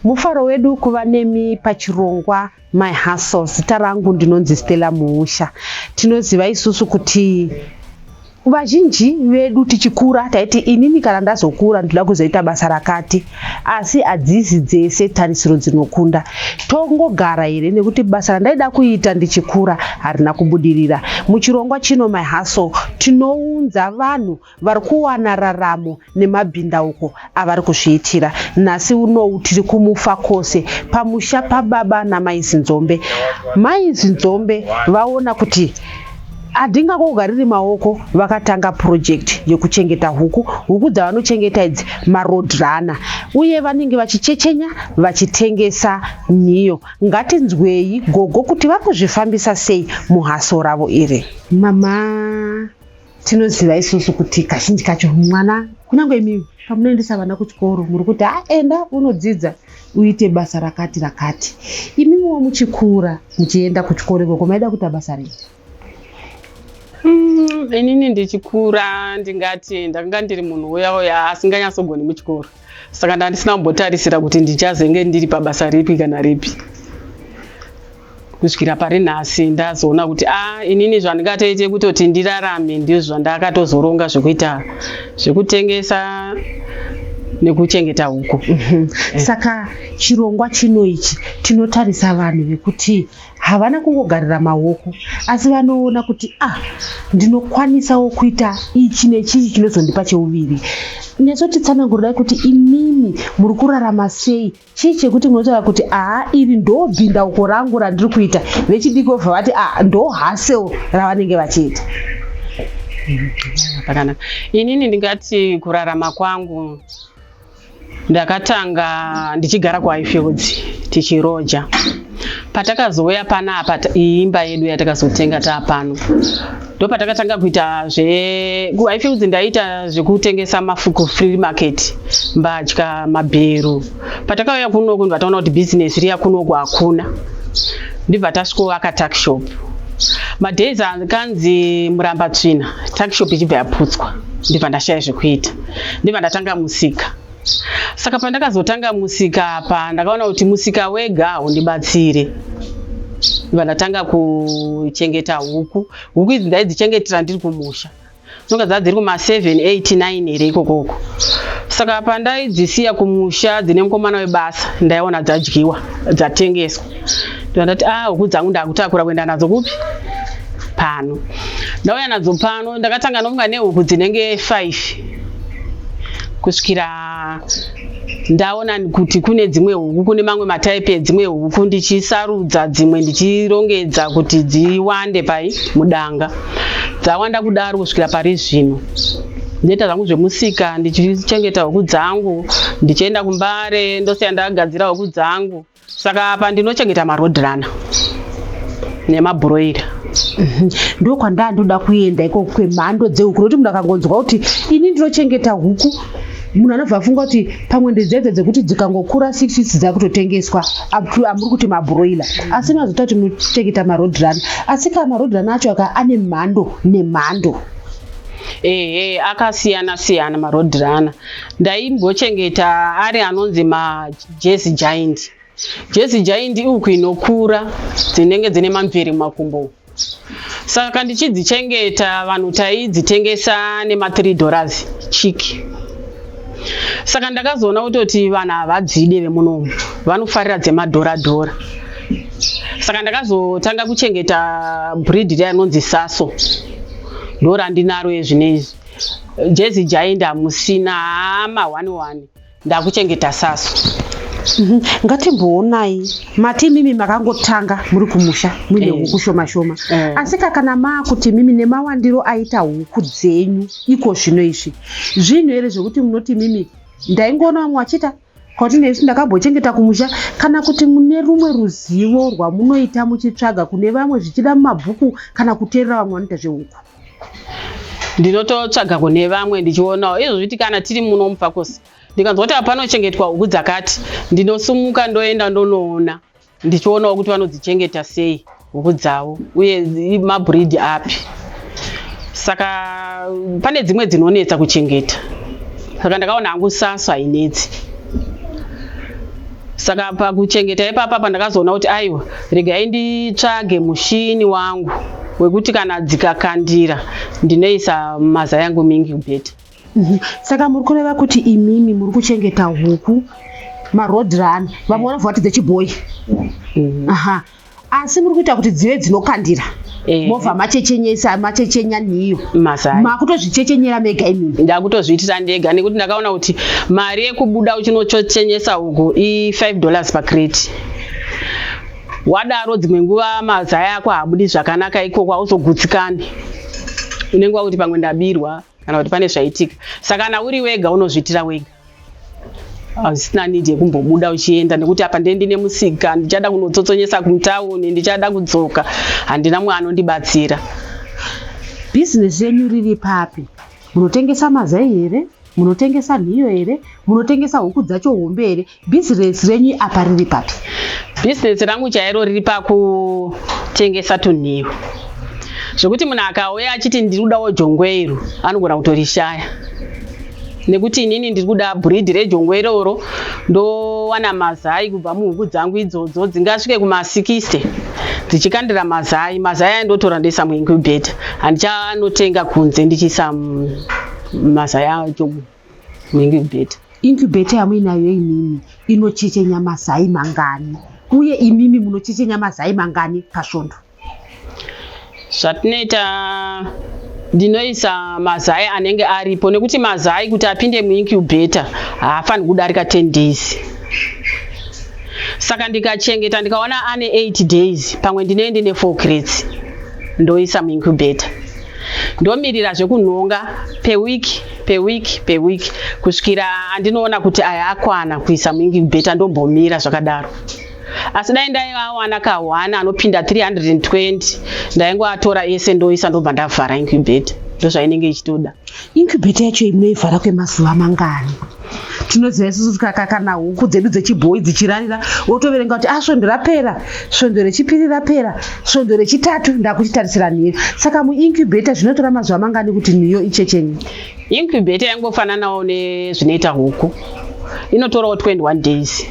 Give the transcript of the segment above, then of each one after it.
Mufaro wedu kuva nemi pachirongwa My Hustle. Zita rangu ndinonzi Stella Muusha. Tinoziva isusu kuti vazhinji vedu tichikura taiti inini kana ndazokura ndoda kuzoita basa rakati, asi adzisi dzese tarisiro dzinokunda. Tongogara here nekuti basa randaida kuita ndichikura harina kubudirira. Muchirongwa chino My Hustle tinounza vanhu vari kuwana raramo nemabhindauko avari kuzviitira. Nhasi unou tiri kumufa kose pamusha pababa namai Zinzombe. Mai Zinzombe vaona kuti adinga kugarira maoko, vakatanga project yekuchengeta huku dzavanochengeta idzi maroad runner, uye vanenge vachichechenya vachitengesa niyo. Ngatinzwei gogo kuti vakuzvifambisa sei muhaso ravo iri. Mama, tinoziva isusu kuti kazhinji kacho mwana kunyange imi pamunoendesa vana kuchikoro muri kuti enda unodzidza uite basa rakati. Imimiwo muchikura muchienda kuchikoro ikoko maida kuita basa rei? Inini ndichikura ndingati ndanga ndiri munhu uya asinganyatsogoni muchikoro, saka ndandisina kumbotarisira kuti ndichazenge ndiri pabasa ripi kana ripi. Kusvikira pari nhasi ndazoona kuti inini zvandingatoite kutoti ndirarame ndizvo zvandakatozoronga zvekuita zvekutengesa nekuchengeta huku. Saka chirongwa chino ichi tinotarisa vanhu vekuti havana kungogarira maoko, asi vanoona kuti ndinokwanisawo kuita ichi nechichi chinozondipa cheuviri. Nezotitsanangurai kuti imimi muri kurarama sei, chii chekuti munotaura kuti iri ndo bhindauko rangu randiri kuita, vechidiko bva vati ndo hasel ravanenge vachiita. Pakanaka. Inini ndingati kurarama kwangu ndakatanga ndichigara kuHighfields tichiroja. Patakazouya panapa imba yedu yatakazotenga taapano, ndo patakatanga kuita kuHighfields ndaita zvekutengesa mafuku free market, mbatya, mabhero. Patakauya kunoku ndataona kuti business riya kunoku hakuna, ndibva tasvikoaka tuckshop. Madays akanzi Muramba Tsvina, tuckshop ichibva yaputswa, ndibva ndashaya zvekuita, ndibva ndatanga musika. Saka pandakazotanga musika apa ndakaona kuti musika wega haundibatsire. Ndibva ndatanga kuchengeta huku idzi ndaidzichengetera ndiri kumusha, dzinonga dzadziri kuma 7, 8, 9 here ikokoko. Saka pandaidzisiya kumusha dzine mukomana webasa ndaiona dzadyiwa dzatengeswa, ndibva ndati huku dzangu ndakutakura kuenda nadzo kupi pano. Ndauya nadzo pano ndakatanga nokunga nehuku dzinenge 5 kusvikira ndaona kuti kune dzimwe huku, kune mamwe mataipi edzimwe huku, ndichisarudza dzimwe ndichirongedza kuti dziwande mudanga. Dzawanda kudaro kusvikira pari zvino ndoita zvangu zvemusika, ndichichengeta huku dzangu, ndichienda kuMbare ndosiya ndagadzira huku dzangu. Saka apa ndinochengeta maroad runner nemabroiler. Ndo kwandandoda kuenda ikoko kwemhando dzehuku, nokuti munhu akangonzwa kuti ini ndinochengeta huku, munhu anobva afunga kuti pamwe ndedzedze dzekuti dzikangokura 6 weeks dzakutotengeswa amuri kuti mabroiler. Asi mazota kuti munochengeta maroad runner, asi kana maroad runner acho ane mhando nemhando. Akasiyana maroad runner. Ndaimbochengeta ari anonzi maJersey Giant. Jersey Giant ihuku inokura dzinenge dzine mamvere mumakumbo. Saka ndichidzichengeta vanhu taidzitengesa nema$3 chiki. Saka ndakazoona kutoti vanhu havadzide vemunomu, vanofarira dzemadhora. Saka ndakazotanga kuchengeta breed inonzi Saso, ndo randinaro ezvinezvi. Jersey Giant hamusina, 1 ndakuchengeta Saso. Ngatimboonai mati mimi makangotanga muri kumusha muine huku shoma. Asi kana kuti mimi nemawandiro aita huku dzenyu iko zvino izvi zvinhu here zvekuti munoti mimi ndaingoona vamwe vachita kuti nesu ndakambochengeta kumusha, kana kuti mune rumwe ruzivo rwamunoita muchitsvaga kune vamwe zvichida mumabhuku kana kuteerera vamwe vanoita zvehuku? Ndinototsvaga kune vamwe ndichionawo izvozviti kana tiri muno muPakosi ndikanzwa kuti panochengetwa huku dzakati, ndinosumuka ndoenda ndonoona, ndichionawo kuti vanodzichengeta sei huku dzavo uye mabreed api. Saka pane dzimwe dzinonetsa kuchengeta, saka ndakaona hangu Saso hainetsi. Saka pakuchengeta ipapa ndakazoona kuti aiwa regai nditsvage mushini wangu wekuti kana dzikakandira ndinoisa mazai yangu muincubator. Saka muri kureva kuti imimi muri kuchengeta huku maroad run vamwe vanobva vati dzechibhoyi. Aha. Asi muri kuita kuti dzive dzinokandira. Movha machechenya niyo. Mazai. Makutozvichechenyera mega imimi. Ndakutozviitira ndega nekuti ndakaona kuti mari yekubuda uchinochechenyesa huku $5 per crate. Wadaro dzimwe nguva mazai ako haabudi zvakanaka ikoko hauzogutsikani. Unenge wakuti pamwe ndabirwa kana kuti pane zvaitika. Saka kana uri wega unozviitira wega. Hazina need yekumbobuda uchienda nekuti apa ndine musika ndichada kunotsotsonyesa kumutauni ndichada kudzoka handina mumwe anondibatsira. Business yenyu riri papi? Munotengesa mazai here? Munotengesa nhiyo here? Munotengesa huku dzacho hombe here? Business renyu apa riri papi? Business rangu chairo riri pakutengesa tunhiyo. Zvokuti munhu akauya achiti ndiri kudawo jongwe iro anogona kutorishaya. Nekuti inini ndiri kuda breed rejongwe iroro ndowana mazai kubva muhuku dzangu idzodzo dzingasvike kuma60 dzichikandira mazai aya ndotora ndoisa muincubator. Handichanotenga kunze ndichiisa mazai acho muincubator. Incubator yamuinayo imimi inochechenya mazai mangani uye imimi munochechenya mazai mangani pasvondo? Zvatinoita ndinoisa mazai anenge aripo nekuti mazai kuti apinde muincubator haafaniri kudarika 10 days. Saka ndikachengeta ndikaona ane 8 days pamwe ndinoende ne4 crates ndoisa muincubator. Ndomirira zvekunhonga pewiki kusvikira andinoona kuti aya akwana kuisa muincubator ndombomira zvakadaro. Asi dai ndaiwana kahwana anopinda 320 ndaingoatora ese ndoisa ndobva ndavhara incubator. Ndozvainenge ichitoda. Incubator yacho munoivhara kwemazuva mangani? Tinoziva isusu kana huku dzedu dzechibhoyi dzichirarira wotoverenga kuti svondo rapera, svondo rechipiri rapera, svondo rechitatu ndakuchitarisira nhiyo. Saka muincubator zvinotora mazuva mangani kuti nhiyo ichechenye? Incubator yangofananawo nezvinoita huku. Inotorawo 21 days.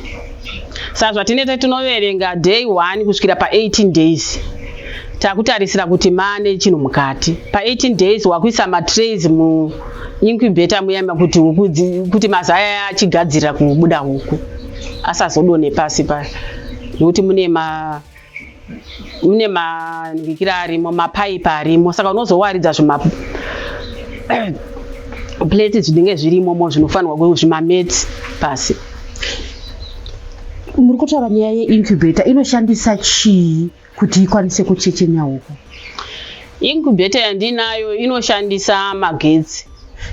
Saka zvatinoita tinoverenga day 1 kusvikira pa18 days. Takutarisira kuti mane chinhu mukati. Pa18 days wakuisa matrays muincubator muyama kuti huku kuti mazai achigadzirira kubuda huku asazodone pasi pa nekuti mune manhikira arimo mapaipi arimo. Saka unozowaridza plate zvinenge zvirimo zvinofanirwa kuzvimameti pasi. Muri kutaura nyaya yeincubator inoshandisa chii kuti ikwanise kuchechenya huku? Incubator yandinayo inoshandisa magetsi.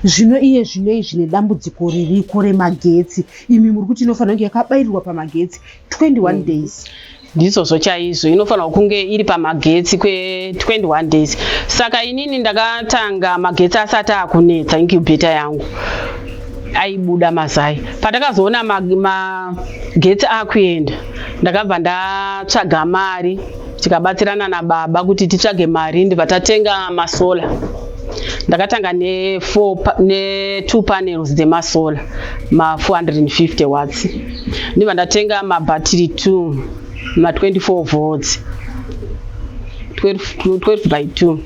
Zvino izvi nedambudziko ririko remagetsi, imi muri kuti inofanira kunge yakabairirwa pamagetsi 21 days. Ndizvo chaizvo inofanira kunge iri pamagetsi kwe21 days. Saka inini ndakatanga magetsi asati akunetsa incubator yangu aibuda mazai. Patakazoona magetsi akuenda ndakabva ndatsvaga mari tikabatsirana nababa kuti titsvage mari ndibva tatenga masola. Ndakatanga ne2 panels dzemasola ma450 watts. Ndibva ndatenga mabhatiri 2 ma24 volts 12 by 2.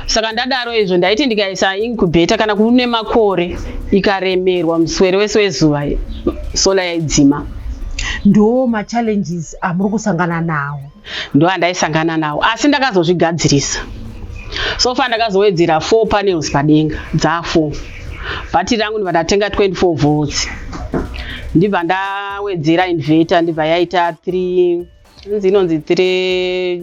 Saka ndadaro izvo ndaiti ndikaisa incubator kana kune makore ikaremerwa muswere wese wezuva sola yaidzima. Ndo machallenges amuri kusangana nawo? Ndo andaisangana nawo asi ndakazozvigadzirisa. Sofa ndakazowedzera 4 panels padenga dza4. Bhatiri rangu ndibva ndatenga 24 volts. Ndibva ndawedzera inverter ndibva yaita 3 inonzi 3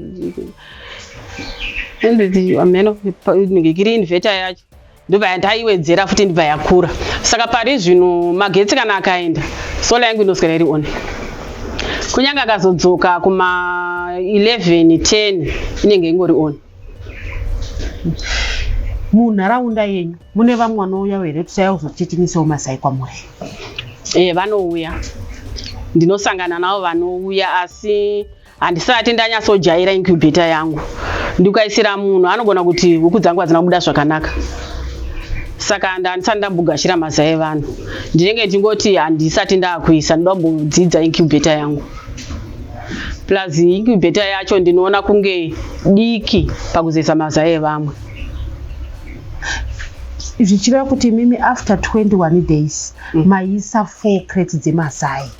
ngikiri inverter yacho ndobva ndaiwedzera futi ndibva yakura. Saka pari zvino magetsi kana akaenda sola yangu inoswera iri on. Kunyange akazodzoka kuma 11:10 inenge ingori on. Munharaunda yenyu mune vamwe vanouya here kuti kuzochechenisawo mazai kwamuri? Vanouya. Ndinosangana navo vanouya asi handisati ndanyatsojaira incubator yangu. Ndikaisira munhu anogona kuti huku dzangu hadzina kubuda zvakanaka. saka ndisati ndambogashira mazai evanhu ndinenge ndingoti handisati ndakuisa ndoda kumbodzidza incubator yangu. Plus incubator yacho ndinoona kunge diki pakuzoisa mazai evamwe. Zvichireva kuti mimi after 21 days maisa 4 crates dzemazai.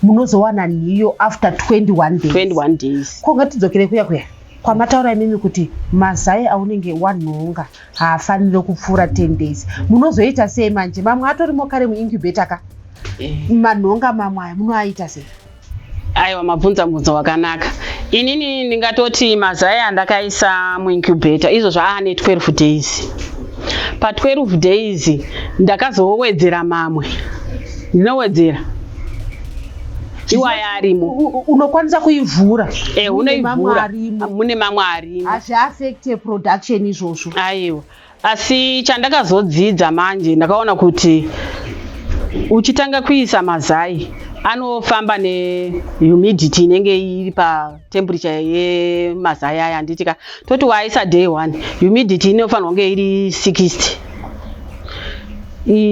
Munozowana niyo after 21 days. Konga tidzokere kuya kwamataura mimi kuti mazai aunenge wanhonga haafaniri kupfuura 10 days. Munozoita sei manje? Mamwe atorimo kare muincubator ka. Manhonga mamwe aya munoaita sei? Aiwa, mabvunza wakanaka. Inini ndingatoti mazai andakaisa muincubator izvo aane 12 days. Pa 12 days ndakazowedzera mamwe. Ndinowedzera iwaya arimo. Unokwanisa kuivhura. Unoivhura. Mune mamwe arimo. Hazviaffect production izvozvo. Aiwa. Asi chandakazodzidza manje ndakaona kuti uchitanga kuisa mazai anofamba nehumidity inenge iri patemperature yemazai aya. Handitika toti waisa day 1 humidity inofanirwa kunge iri 60.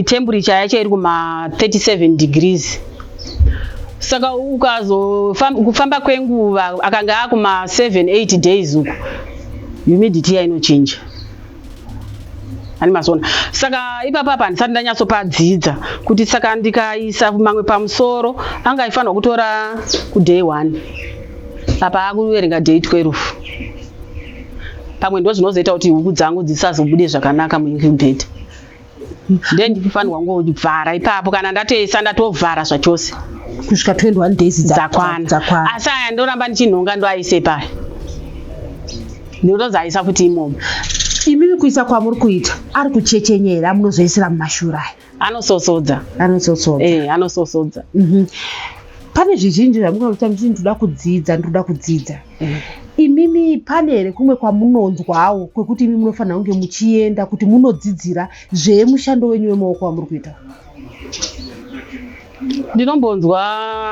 Temperature yacho iri kuma 37 degrees. Saka kufamba kwenguva akanga akuma 7-8 days uko humidity yainochinja. Animazona. Saka ipapa handisati ndanyatsopadzidza kuti saka ndikaisa mamwe pamusoro anga aifanirwa kutora kuday 1 apa akuverenga day 12. Pamwe ndo zvinozoita kuti huku dzangu dzisazobude zvakanaka muincubator. Ndifanirwa ngovhara ipapo kana ndatoisa ndatovhara zvachose kusvika 21 days dzakwana. Asi aya ndoramba ndichinhonga ndoaise paya. Ndinotozaisa futi imomo. Imimi kuisa kwamuri kuita ari kuchechenyera munozoisira mumashura. Anososodza. Anososodza. Pane zvizhinji zvamunoita muchiti ndoda kudzidza. Imimi pane here kumwe kwamunonzwawo kwekuti imi munofanira kunge muchienda kuti munodzidzira zvemushando wenyu wemaoko wamuri kuita? Ndinombonzwa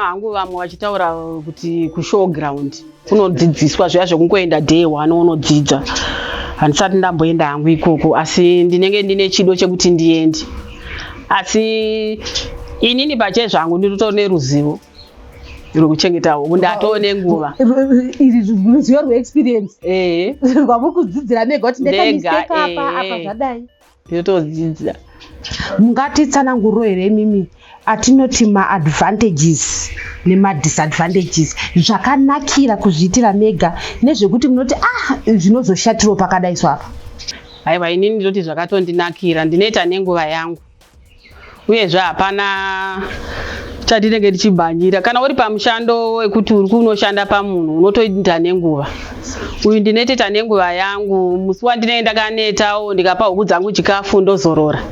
hangu vamwe vachitaura kuti kushowground kunodzidziswa zviya zvekungoenda day 1 unodzidza. Handisati ndamboenda hangu ikoko, asi ndinenge ndine chido chekuti ndiende. Asi inini pache zvangu ndinotori neruzivo rwekuchengeta huku, ndatone nguva. Iri ruzivo rweexperience. Rwamuri kudzidzira nega kuti ndekamiseka apa zvadai. Ndinotodzidza. Mungatitsananguriro here mimi atinoti maadvantages nemadisadvantages zvakanakira kuzviitira mega nezvekuti munoti zvinozoshatirawo pakadaiswa apa? Aiwa, inini ndinoti zvakatondinakira, ndinoita nenguva yangu uyezve hapana chandinenge ndichibhanyira. Kana uri pamushando wekuti uri kunoshanda pamunhu unotoita nenguva. Uyu ndinoita nenguva yangu. Musi wandinenge ndakanetawo ndikapa huku dzangu chikafu ndozorora.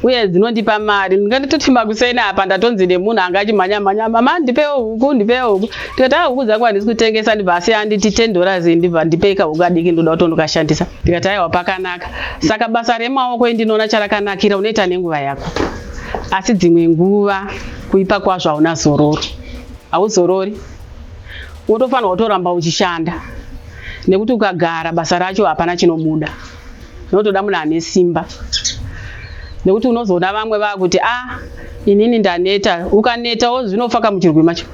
Uye dzinondipa mari. Ndingatoti makuseni apa ndatonzi nemunhu angachimhanya mama ndipewo huku. Ndikati huku dzangu handisi kutengesa ndibva asi handiti $10 ndibva ndipeka huku adiki ndoda kuti ndokashandisa. Ndikati aiwa pakanaka. Saka basa remaoko endinoona charakanakira unoita nenguva yako. Asi dzimwe nguva kuipa kwazvo hauna zororo. Hauzorori. Unotofanirwa kutoramba uchishanda. Nekuti ukagara basa racho hapana chinobuda. Zvinotoda munhu ane simba. Nekuti unozoona vamwe vakuti inini ndaneta, ukanetawo zvinofaka muchirwi macho.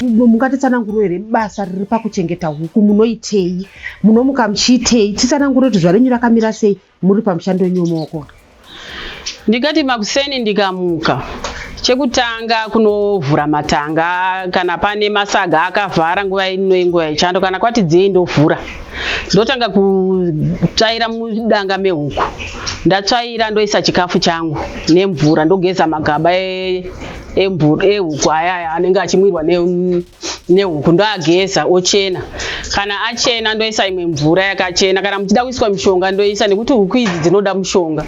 Mungatitsananguriro here basa riri pakuchengeta huku munoitei, munomuka muchiitei? Titsananguriro kuti zvarenyu rakamira sei muri pamushando wenyu wemaoko. Ndikati makuseni ndikamuka, chekutanga kunovhura matanga kana pane masaga akavhara nguva ino yenguva yechando, kana kwati dzei ndovhura. Ndotanga kutsvaira mudanga mehuku. Ndatsvaira ndoisa chikafu changu nemvura, ndogeza magaba ehuku aya anenge achimwirwa nehuku, ndoageza ochena. Kana achena ndoisa imwe mvura yakachena. Kana muchida kuiswa mushonga ndoisa, nekuti huku idzi dzinoda mushonga.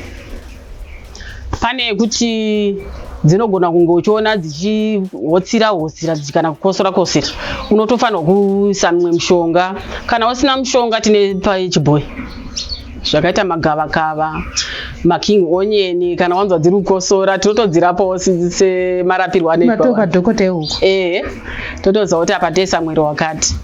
Pane yekuti dzinogona kunge uchiona dzichihotsira kana kukosora unotofanirwa kuisa mumwe mushonga. Kana usina mushonga tine pachibhoyi zvakaita magavakava, making onion, kana wanzwa dziri kukosora tinotodzirapawo semarapirwa anoitwa dhokota ehuku. Totoziva kuti apa toisa mwero wakati.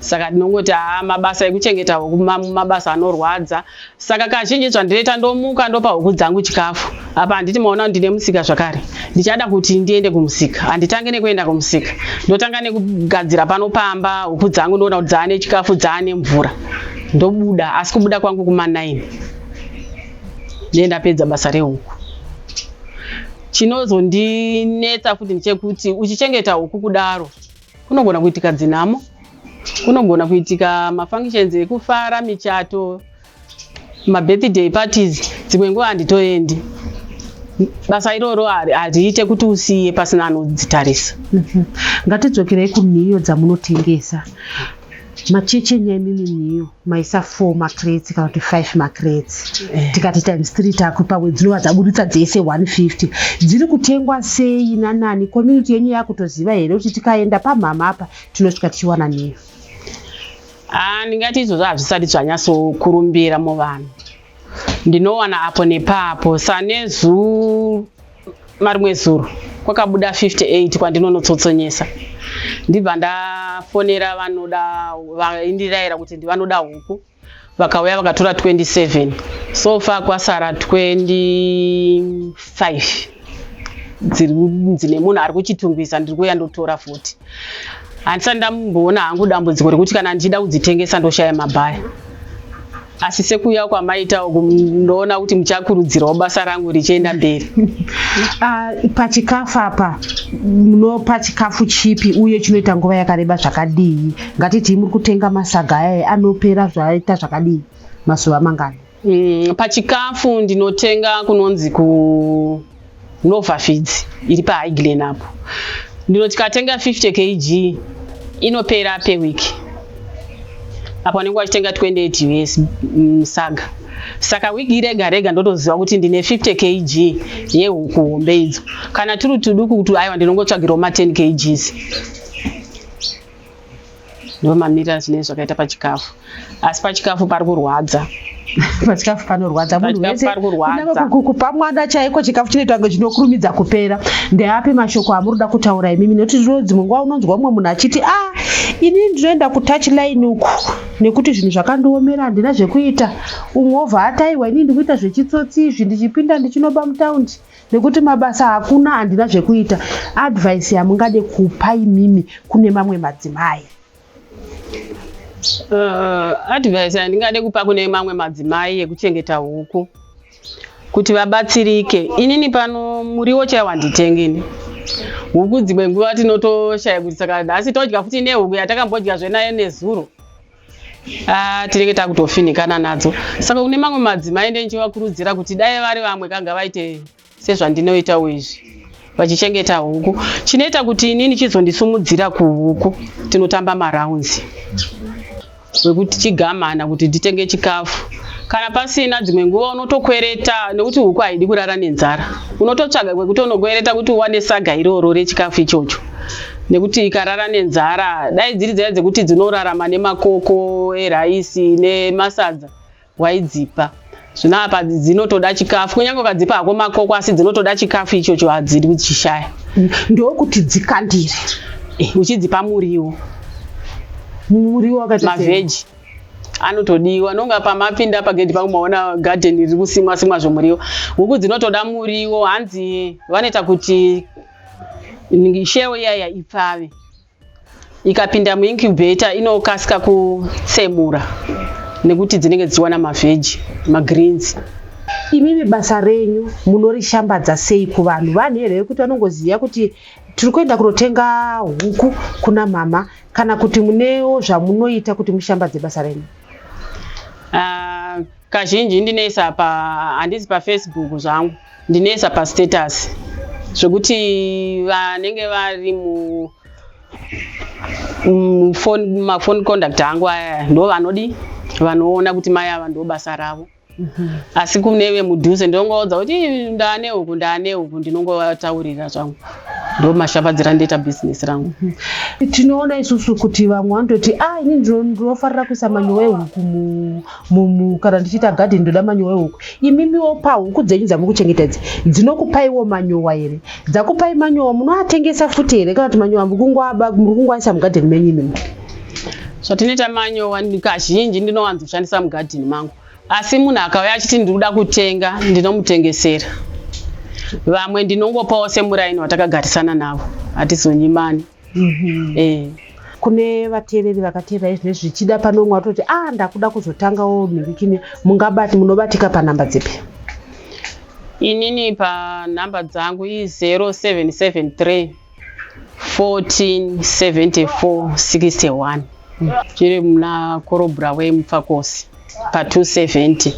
Saka ndinongoti mabasa ekuchengeta huku mabasa anorwadza. Saka kazhinji zvandinoita ndomuka ndopa huku dzangu chikafu. Apa handiti maona ndine musika zvakare. Ndichada kuti ndiende kumusika. Handitange nekuenda kumusika. Ndotanga nekugadzira panopamba huku dzangu ndoona kuti dzaane chikafu dzaane mvura. Ndobuda asi kubuda kwangu kuma9. Ndapedza basa rehuku. Chinozondinetsa futi ndechekuti uchichengeta huku kudaro kunogona kuitika dzinamo, kunogona kuitika mafunctions ekufara, michato, mabirthday parties, dzimwe nguva handitoendi. Basa iroro hariite kuti usiye pasina anodzitarisa. Ngatidzokerei kunhiyo dzamunotengesa. Machechenya imimi nhiyo maisa 4 macrates kana kuti 5 macrates. Tikati times 3 takupa wedzinova dzabuditsa dzese 150. Dziri kutengwa sei nanani? Community yenyu yakutoziva here kuti tikaenda pamhama apa tinosvika tichiwana nhiyo? Ndingati izvozvo hazvisati zvanyatsokurumbira muvanhu. Ndinowana apo nepapo. Sanezu marimwe zuro kwakabuda 58 kwandinonotsotsonyesa. Ndibva ndafonera vanoda vaindirayira kuti ndivanoda huku. Vakauya vakatora 27. So far kwasara 25. Dzine munhu ari kuchitungwisa ndiri kuuya ndotora futi. Handisati ndamboona hangu dambudziko rekuti kana ndichida kudzitengesa ndoshaya mabhaya. Asi sekuuya kwamaita uku ndoona kuti muchakurudzirawo basa rangu richienda mberi. Pachikafu apa munopa chikafu chipi uye chinoita nguva yakareba zvakadii? Ngatiti muri kutenga masaga aya anopera zvaita zvakadii mazuva mangani? Pachikafu ndinotenga kunonzi kuNova Feeds iri paHighland apo. Ndinoti katenga 50 kg inopera per week. Apa nenguva chitenga 28 US saga. Saka wiki rega rega ndotoziva kuti ndine 50 kg yehuku hombe idzo. Kana turi tuduku kuti aiwa ndinongotsvagirawo ma 10 kgs. Ndo mamira zvine zvakaita pachikafu. Asi pachikafu pari kurwadza. Pachikafu panorwadza munhu wese. Kupa mwana chaiko chikafu chinoita kunge chinokurumidza kupera. Ndeape mashoko amuroda kutaura imimi nekuti dzimwe nguva unonzwa umwe munhu achiti ini ndinoenda kutouchline uku nekuti zvinhu zvakandiomera handina zvekuita. Umwe obva ataiwa ini ndikuita zvechitsotsi izvi ndichipinda ndichinoba mutaundi nekuti mabasa hakuna handina zvekuita. Advice yamungade kupa imimi kune mamwe madzimai? Advice yandingade kupa kune mamwe madzimai ekuchengeta huku kuti vabatsirike. Inini pano muriwo chaiwo handitengeni. Huku dzimwe nguva tinotoshaya kuti saka asi todya futi nehuku yatakambodya zvenayo nezuro. Tinenge takutofinikana nadzo. Saka kune mamwe madzimai ndichivakurudzira kuti dai vari vamwe kanga vaite sezvandinoitawo izvi vachichengeta huku. Chinoita kuti inini chizondisumudzira kuhuku tinotamba marounds. Wekuti chigamana kuti nditenge chikafu. Kana pasina dzimwe nguva unotokwereta nekuti huku haidi kurara nenzara. Unototsvaga kwekuti unokwereta kuti uwane saga iroro rechikafu ichocho. Nekuti ikarara nenzara dai dziri dziya dzekuti dzinorarama nemakoko eraisi nemasadza waidzipa. Zvino apa dzinotoda chikafu. Kunyange ukadzipa hako makoko asi dzinotoda chikafu ichocho hadzidi kuchishaya. Ndokuti dzikandire. Uchidzipa muriwo. Muriwo maveji anotodiwa. Nonga pamapinda pagedhi pakumaona garden riri kusimwa zvomuriwo. Huku dzinotoda muriwo. Hanzi vanoita kuti shewo iyaya ipfave. Ikapinda muincubator inokasika kutsemura nekuti dzinenge dzichiwana maveji, magreens. Imimi basa renyu munorishambadza sei kuvanhu? Vanhu here kuti vanongoziva kuti tiri kuenda kunotenga huku kuna mama, kana kuti munewo zvamunoita kuti mushambadze basa renyu? Kazhinji ndinoisa handisi paFacebook zvangu, ndinoisa pastatus zvokuti vanenge vari mafone contact angu aya ndo vanodi vanoona kuti mai ava ndo basa ravo. Asi kunewe mudhuze ndinongoudza kuti ndane huku ndinongovataurira zvangu. Ndo mashambadzira ndoita business rangu. Tinoona isusu kuti vamwe vanototi ini ndinofarira kuisa manyowa ehuku kana ndichiita garden ndoda manyowa ehuku. Imimiwo pahuku dzenyu dzamukuchengetedza dzinokupaiwo manyowa here? Dzakupai manyowa munoatengesa futi here kana kuti manyowa muri kungoaisa mugarden menyu imimi? Zvatinoita manyowa kazhinji ndinowanzoshandisa mugadhini mangu, asi munhu akauya achiti ndikuda kutenga ndinomutengesera. Vamwe ndinongopawo semuraini watakagarisana navo hatizonyimani. Kune vateereri vakateerera izvinezvi zvichida panomwe watoti ndakuda kuzotangawo mhirikini, munobatika panhamba dzipi? Inini panhamba dzangu i0773 14 74 61. Chiri muna Korobhurawe Mupfakosi pa270.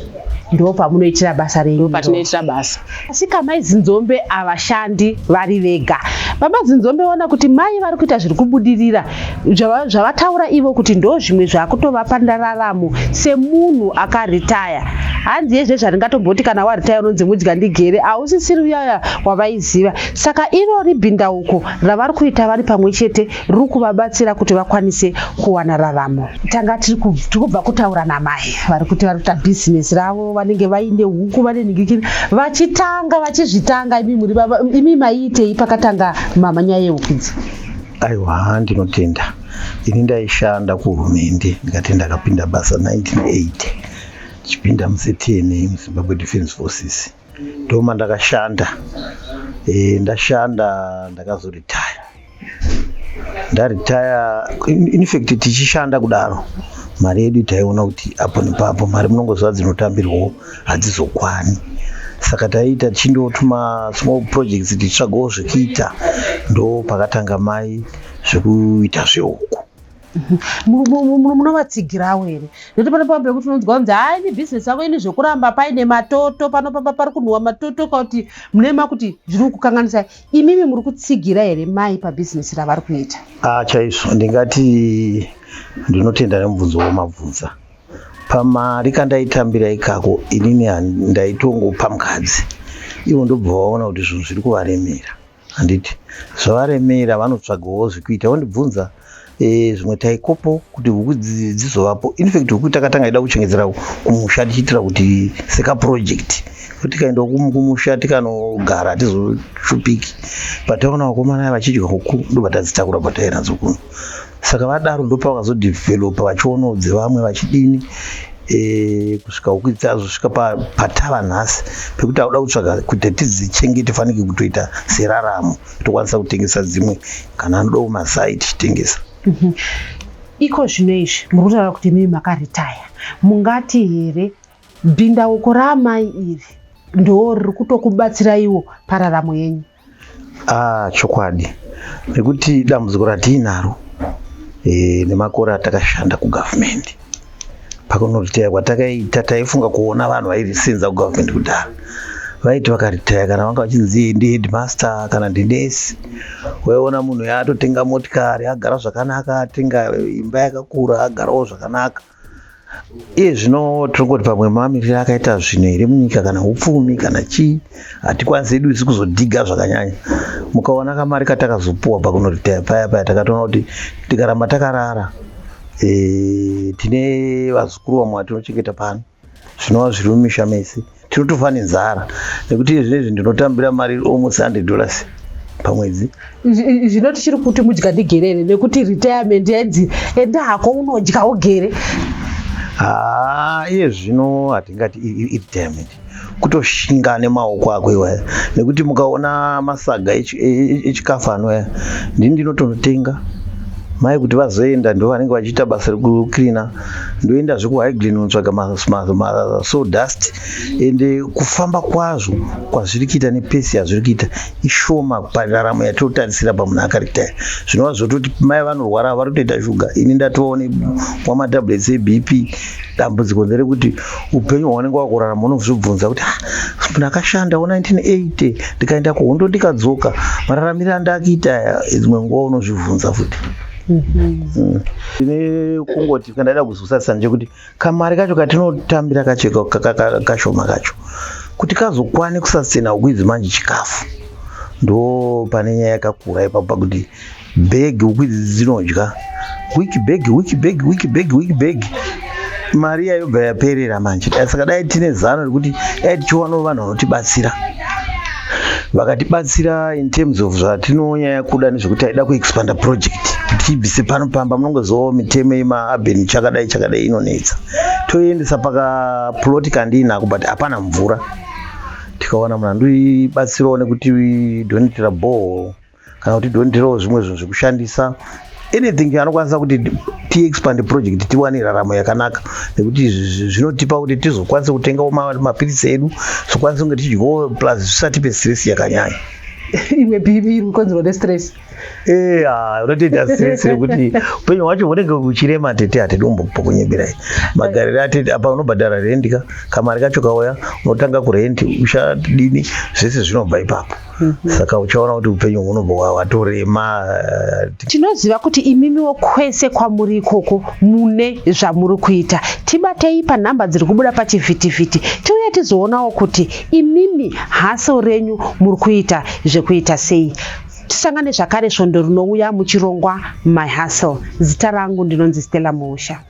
Ndo pamunoitira basa renyu? Patinoitira basa. Asi kamai Zinzombe avashandi vari vega. Baba Zinzombe ona kuti mai vari kuita zviri kubudirira zvavataura ivo kuti ndo zvimwe zvakutovapa ndararamo semunhu akaritaya. Hanzi yezve zvaringatomboti kana waritaya unonzi mudya ndigere, hausisiri uyaya wavaiziva. Saka irori bhindauko ravari kuita vari pamwe chete riri kuvabatsira kuti vakwanise kuwana raramo. Tanga tiri kubva kutaura namai vari kuti vari kuita bhizinesi ravo, vanenge vaine huku vane nhingikini vachizvitanga. Imi maiitei pakatanga mama nyaya yehuku idzi? Aiwa, ndinotenda. Ini ndaishanda kuhurumende ndikati ndakapinda basa 1980 chipinda muSeTN muZimbabwe Defence Forces. Ndoma ndakashanda. Ndashanda ndakazoritaya. Ndaritaya in fact tichishanda kudaro mari yedu taiona kuti apo nepapo mari munongoziva dzinotambirwawo hadzizokwani. Saka taita tichindotuma small projects tichitsvagawo zvekuita. Ndo pakatanga mai zvekuita zvehuku. Munovatsigirawo here? Nekuti panopambe kuti unonzwa kunzi ni bhizinesi yako ini zvokuramba paine matoto, panopamba pari kunhuwa matoto kuti munema kuti zviri kukanganisai. Imimi muri kutsigira here mai pabhizinesi ravari kuita? Chaizvo, ndingati ndinotenda nemubvunzo wamabvunza. Pamari kandaitambira ikako inini ndaitongopa mukadzi. Ivo ndobva vaona kuti zvinhu zviri kuvaremera. Handiti zvavaremera vanotsvagawo zvekuita. Wandibvunza zvimwe taikopo kuti huku dzizovapo. In fact huku takatanga ida kuchengedzera kumusha tichiitira kuti seka project kuti kaenda kumusha tikanogara tizoshupiki. Pataona vakomana vachidya huku ndobatadzitakura patainadzo kuno. Saka vadaro ndopa vakazodhivhelopa vachionawo dzevamwe vachidini kusvika huku dzazosvika patava nhasi pekuti auda kutsvaga kuti tidzichengete fanike kutoita seraramo tokwanisa kutengesa dzimwe kana anodawo masaiti tichitengesa. Iko zvino izvi muri kutaura kuti mimi makaritaya, mungati here bhindauko raamai iri ndo riri kutokubatsira iwo pararamo yenyu? Chokwadi, nekuti dambudziko ratiinaro nemakore atakashanda kugavhmendi, pakunoritaya kwatakaita taifunga kuona vanhu vairisenza kugavhmendi kudhara vaiti vakaritaya kana vanga vachinzi ndihedmaster kana ndinesi, waiona munhu yaatotenga motikari agara zvakanaka, atenga imba yakakura agarawo zvakanaka. Iye zvino tirongoti pamwe mamiriro akaita zvinhu here munyika kana upfumi kana chii, hatikwanisi edu isi kuzodhiga zvakanyanya. Mukaona kamari katakazopuwa pakunoritaya paya takatoona kuti tikaramba takarara tine vazukuru vamwe vatinochengeta pano zvinova zviri mumisha mese, tinotofa nenzara nekuti zvinezvi ndinotambira mari almost $100 pamwedzi. Zvino tichiri kuti mudya ndigerere nekuti retirement yenzi enda hako unodya ugere. Iye zvino hatingati retirement, kutoshinga nemaoko ako iwaya, nekuti mukaona masaga echikafu anouya ndini ndinotonotenga. Mai kuti vazoenda ndo vanenge vachiita basa rekuklina, ndoenda zvekuHighland unotsvaga masawdust, ende kufamba kwazvo kwazviri kuita nepesi yazviri kuita ishoma pararamo yatotarisira pamunhu akaritaya. Zvinova zvototi mai vanorwara vari kutoita shuga, ini ndatoone wamatablets eBP. Dambudziko nderekuti upenyu hwaunenge wakurarama unozvibvunza kuti munhu akashandawo 1980 ndikaenda kuhondo ndikadzoka, mararamiro andakiita dzimwe nguva unozvibvunza futi. Ine kungoti kandaida kuzosasisa ndechekuti kamari kacho katinotambira kacho kashoma kacho kuti kazokwane kusasena huku idzi manje chikafu, ndo pane nyaya yakakura ipapo kuti bhegi huku idzi dzinodya wiki bhegi mari yayobva yaperera manje. Saka dai tine zano rekuti dai tichiwanawo vanhu vanotibatsira, vakatibatsira in terms of zvatinonya kuda nezvekuti taida kuexpanda project, tibvise pano pamba munongozowo mitemo yemaabheni chakadai inonetsa. Toendesa pakapuloti kandinako but hapana mvura. Tikaona mlandu ibatsirawo nekuti donetera ball kana kuti doneterawo zvimwe zvinhu zvekushandisa anything anokwanisa kuti ti-expand project tiwane raramo yakanaka, nekuti zvinotipa kuti tizokwanisa kutengawo mapirisi edu, zokwanisa kunge tidyiwo plus zvisatipe stress yakanyanya. Imwe bibi iri kukonzerwa nestress. Unotoita stress rekuti upenyu hwacho hunenge huchirema tete hatidombopokonyeberai. Magariro atete apa unobhadhara rendi kamari kacho kauya unotanga kurendi uchadini zvese zvinobva ipapo. Saka uchaona kuti upenyu hunobva hwatorema. Tinoziva kuti imimiwo kwese kwamuri ikoko mune zvamuri kuita. Tibatei panhamba dziri kubuda pachivhitivhiti tiuye tizoonawo kuti imimi haso renyu muri kuita zvekuita sei. Tisangane zvakare svondo rinouya muchirongwa My Hustle. Zita rangu ndinonzi Stella Musha.